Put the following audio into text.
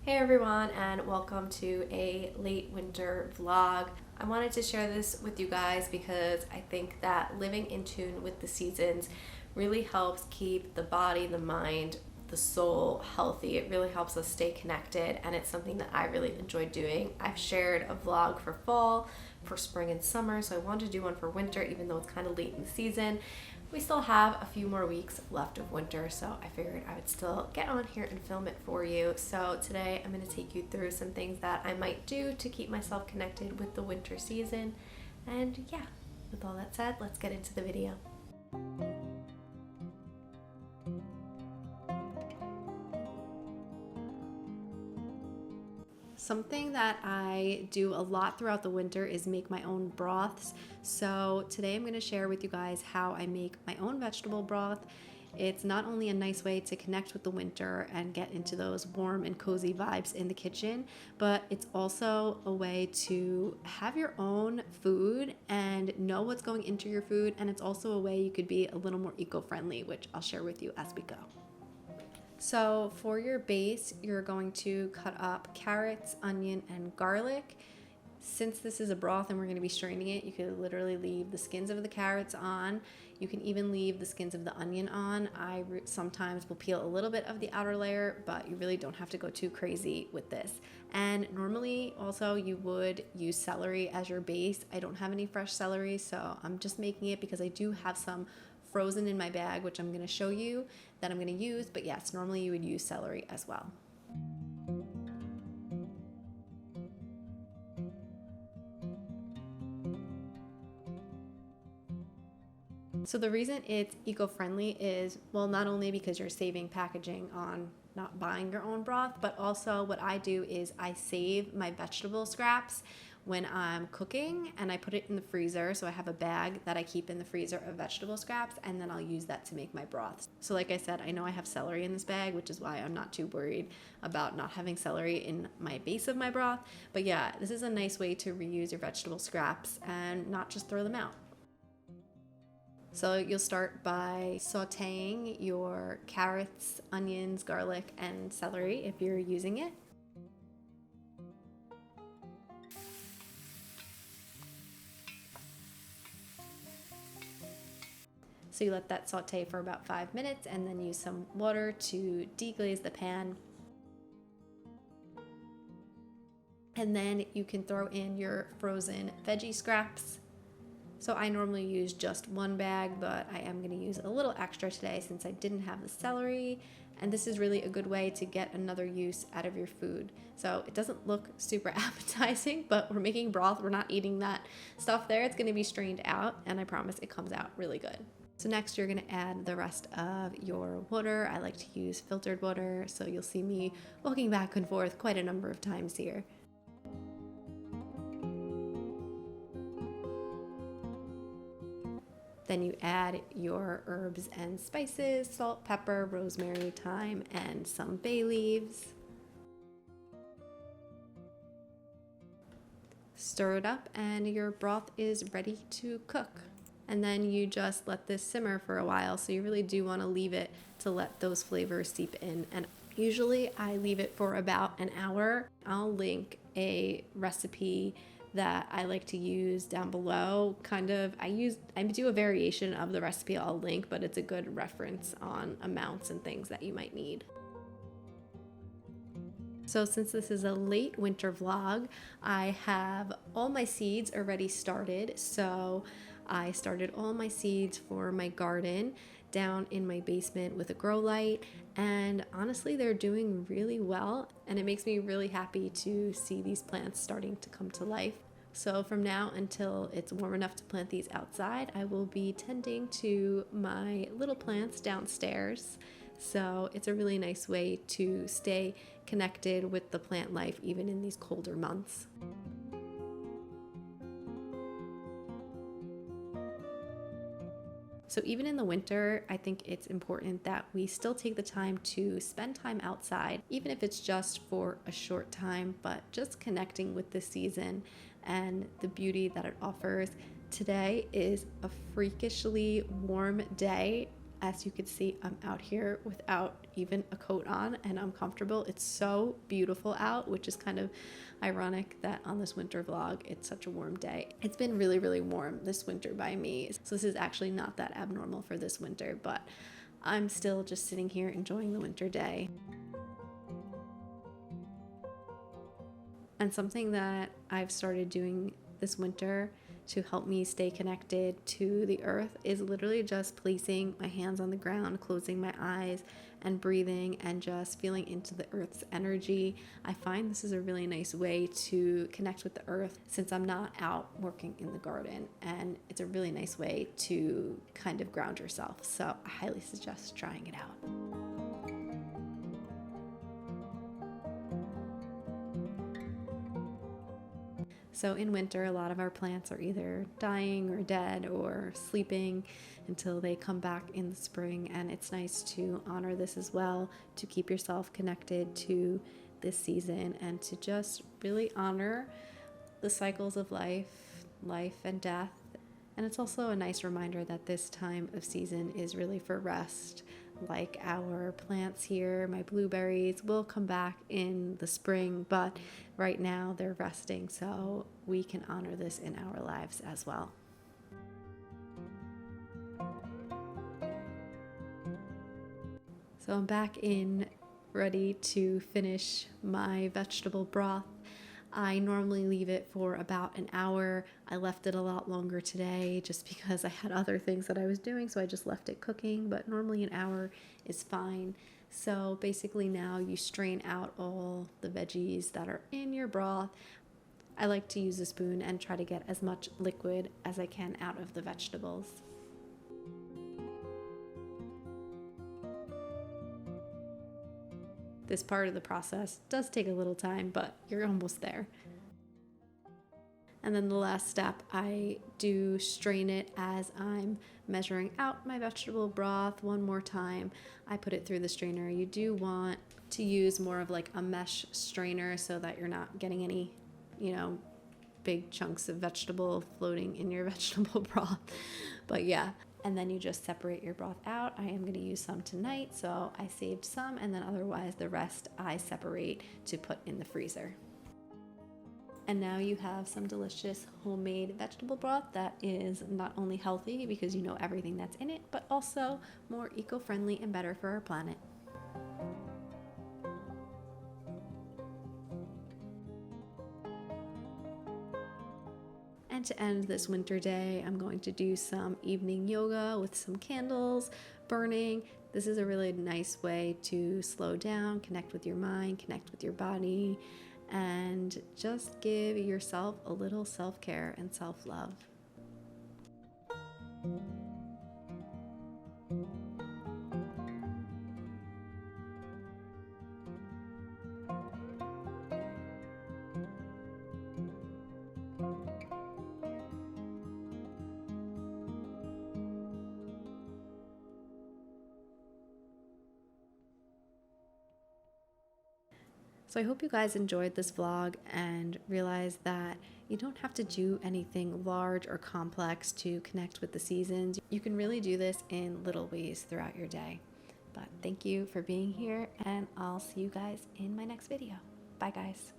Hey everyone, and welcome to a late winter vlog. I wanted to share this with you guys because I think that living in tune with the seasons really helps keep the body, the mind, the soul healthy. It really helps us stay connected, and it's something that I really enjoy doing. I've shared a vlog for fall, for spring and summer, so I wanted to do one for winter even though it's kind of late in the season. We still have a few more weeks left of winter, so I figured I would still get on here and film it for you. So today I'm going to take you through some things that I might do to keep myself connected with the winter season. And yeah, with all that said, let's get into the video. Something that I do a lot throughout the winter is make my own broths. So today I'm going to share with you guys how I make my own vegetable broth. It's not only a nice way to connect with the winter and get into those warm and cozy vibes in the kitchen, but it's also a way to have your own food and know what's going into your food. And it's also a way you could be a little more eco-friendly, which I'll share with you as we go. So for your base, you're going to cut up carrots, onion, and garlic. Since this is a broth and we're going to be straining it, you could literally leave the skins of the carrots on. You can even leave the skins of the onion on. I sometimes will peel a little bit of the outer layer, but you really don't have to go too crazy with this. And normally also you would use celery as your base. I don't have any fresh celery, so I'm just making it because I do have some frozen in my bag, which I'm going to show you that I'm going to use. But yes, normally you would use celery as well. So the reason it's eco-friendly is, well, not only because you're saving packaging on not buying your own broth, but also what I do is I save my vegetable scraps when I'm cooking and I put it in the freezer. So I have a bag that I keep in the freezer of vegetable scraps, and then I'll use that to make my broth. So like I said, I know I have celery in this bag, which is why I'm not too worried about not having celery in my base of my broth. But yeah, this is a nice way to reuse your vegetable scraps and not just throw them out. So you'll start by sauteing your carrots, onions, garlic, and celery if you're using it. So you let that saute for about 5 minutes and then use some water to deglaze the pan. And then you can throw in your frozen veggie scraps. So I normally use just one bag, but I am going to use a little extra today since I didn't have the celery. And this is really a good way to get another use out of your food. So it doesn't look super appetizing, but we're making broth. We're not eating that stuff there. It's going to be strained out, and I promise it comes out really good. So next you're going to add the rest of your water. I like to use filtered water, so you'll see me walking back and forth quite a number of times here. Then you add your herbs and spices, salt, pepper, rosemary, thyme, and some bay leaves. Stir it up and your broth is ready to cook. And then you just let this simmer for a while, so you really do want to leave it to let those flavors seep in. And usually I leave it for about an hour. I'll link a recipe that I like to use down below. I do a variation of the recipe I'll link, but it's a good reference on amounts and things that you might need. So since this is a late winter vlog, I have all my seeds already started. So I started all my seeds for my garden down in my basement with a grow light, and honestly they're doing really well, and it makes me really happy to see these plants starting to come to life. So from now until it's warm enough to plant these outside, I will be tending to my little plants downstairs. So it's a really nice way to stay connected with the plant life even in these colder months. So even in the winter, I think it's important that we still take the time to spend time outside, even if it's just for a short time, but just connecting with the season and the beauty that it offers. Today is a freakishly warm day. As you can see, I'm out here without even a coat on and I'm comfortable. It's so beautiful out, which is kind of ironic that on this winter vlog, it's such a warm day. It's been really, really warm this winter by me. So this is actually not that abnormal for this winter, but I'm still just sitting here enjoying the winter day. And something that I've started doing this winter to help me stay connected to the earth is literally just placing my hands on the ground, closing my eyes and breathing and just feeling into the earth's energy. I find this is a really nice way to connect with the earth since I'm not out working in the garden, and it's a really nice way to kind of ground yourself. So I highly suggest trying it out. So in winter, a lot of our plants are either dying or dead or sleeping until they come back in the spring. And it's nice to honor this as well, to keep yourself connected to this season and to just really honor the cycles of life and death. And it's also a nice reminder that this time of season is really for rest. Like our plants here, my blueberries will come back in the spring, but right now they're resting, so we can honor this in our lives as well. So I'm back in, ready to finish my vegetable broth. I normally leave it for about an hour. I left it a lot longer today just because I had other things that I was doing, so I just left it cooking, but normally an hour is fine. So basically now you strain out all the veggies that are in your broth. I like to use a spoon and try to get as much liquid as I can out of the vegetables. This part of the process does take a little time, but you're almost there. And then the last step, I do strain it as I'm measuring out my vegetable broth one more time. I put it through the strainer. You do want to use more of like a mesh strainer so that you're not getting any, big chunks of vegetable floating in your vegetable broth. But yeah. And then you just separate your broth out. I am going to use some tonight, so I saved some, and then otherwise the rest I separate to put in the freezer. And now you have some delicious homemade vegetable broth that is not only healthy because you know everything that's in it, but also more eco-friendly and better for our planet. And to end this winter day, I'm going to do some evening yoga with some candles burning. This is a really nice way to slow down, connect with your mind, connect with your body, and just give yourself a little self-care and self-love. So I hope you guys enjoyed this vlog and realize that you don't have to do anything large or complex to connect with the seasons. You can really do this in little ways throughout your day. But thank you for being here, and I'll see you guys in my next video. Bye guys.